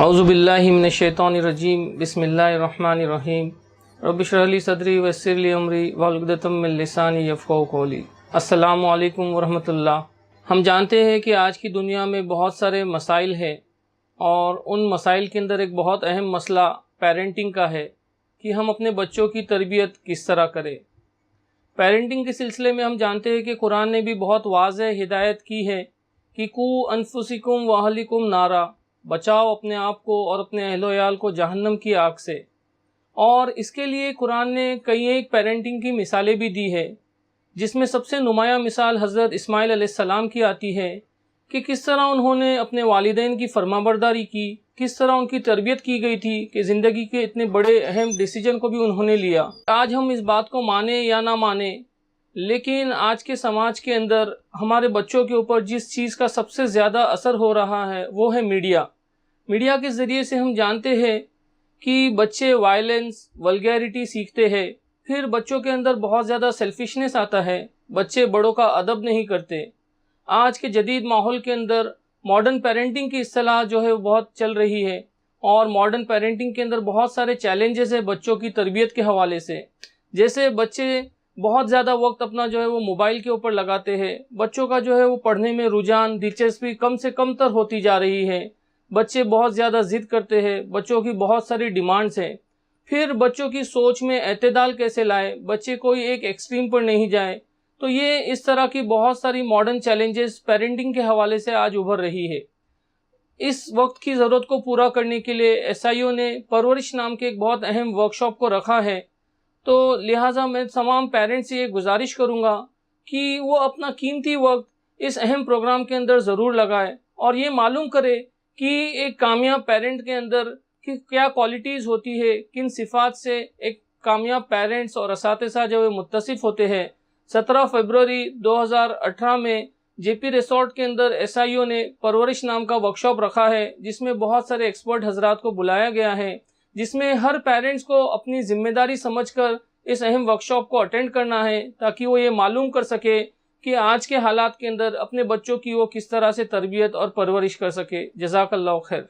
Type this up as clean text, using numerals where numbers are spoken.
اعوذ باللہ من الشیطان الرجیم بسم اللہ الرحمن الرحیم رب اشرح لی صدری ویسر لی امری واحلل عقدۃ من لسانی یفقہوا قولی۔ السلام علیکم ورحمۃ اللہ۔ ہم جانتے ہیں کہ آج کی دنیا میں بہت سارے مسائل ہیں، اور ان مسائل کے اندر ایک بہت اہم مسئلہ پیرنٹنگ کا ہے کہ ہم اپنے بچوں کی تربیت کس طرح کریں۔ پیرنٹنگ کے سلسلے میں ہم جانتے ہیں کہ قرآن نے بھی بہت واضح ہدایت کی ہے کہ قوا انفسکم واہلکم نارا، بچاؤ اپنے آپ کو اور اپنے اہل و عیال کو جہنم کی آگ سے۔ اور اس کے لیے قرآن نے کئی ایک پیرنٹنگ کی مثالیں بھی دی ہے، جس میں سب سے نمایاں مثال حضرت اسماعیل علیہ السلام کی آتی ہے کہ کس طرح انہوں نے اپنے والدین کی فرمانبرداری کی، کس طرح ان کی تربیت کی گئی تھی کہ زندگی کے اتنے بڑے اہم ڈیسیجن کو بھی انہوں نے لیا۔ آج ہم اس بات کو مانیں یا نہ مانیں، لیکن آج کے سماج کے اندر ہمارے بچوں کے اوپر جس چیز کا سب سے زیادہ اثر ہو رہا ہے وہ ہے میڈیا۔ میڈیا کے ذریعے سے ہم جانتے ہیں کہ بچے وائلنس، ولگیرٹی سیکھتے ہیں، پھر بچوں کے اندر بہت زیادہ سیلفشنس آتا ہے، بچے بڑوں کا ادب نہیں کرتے۔ آج کے جدید ماحول کے اندر ماڈرن پیرنٹنگ کی اصطلاح جو ہے وہ بہت چل رہی ہے، اور ماڈرن پیرنٹنگ کے اندر بہت سارے چیلنجز ہیں بچوں کی تربیت کے حوالے سے۔ جیسے بچے بہت زیادہ وقت اپنا جو ہے وہ موبائل کے اوپر لگاتے ہیں، بچوں کا جو ہے وہ پڑھنے میں رجحان، دلچسپی کم سے کم تر ہوتی جا رہی ہے، بچے بہت زیادہ ضد کرتے ہیں، بچوں کی بہت ساری ڈیمانڈز ہیں۔ پھر بچوں کی سوچ میں اعتدال کیسے لائے، بچے کوئی ایک ایکسٹریم پر نہیں جائے۔ تو یہ اس طرح کی بہت ساری ماڈرن چیلنجز پیرنٹنگ کے حوالے سے آج ابھر رہی ہے۔ اس وقت کی ضرورت کو پورا کرنے کے لیے SIO نے پرورش نام کے ایک بہت اہم ورکشاپ کو رکھا ہے۔ تو لہٰذا میں تمام پیرنٹس سے یہ گزارش کروں گا کہ وہ اپنا قیمتی وقت اس اہم پروگرام کے اندر ضرور لگائے، اور یہ معلوم کرے کہ ایک کامیاب پیرنٹ کے اندر کیا کوالٹیز ہوتی ہے، کن صفات سے ایک کامیاب پیرنٹس اور اساتذہ جو متصف ہوتے ہیں۔ 17 فروری 2018 میں JP ریسورٹ کے اندر SIO نے پرورش نام کا ورکشاپ رکھا ہے، جس میں بہت سارے ایکسپرٹ حضرات کو بلایا گیا ہے، جس میں ہر پیرنٹس کو اپنی ذمہ داری سمجھ کر اس اہم ورکشاپ کو اٹینڈ کرنا ہے، تاکہ وہ یہ معلوم کر سکے کہ آج کے حالات کے اندر اپنے بچوں کی وہ کس طرح سے تربیت اور پرورش کر سکے۔ جزاک اللہ خیر۔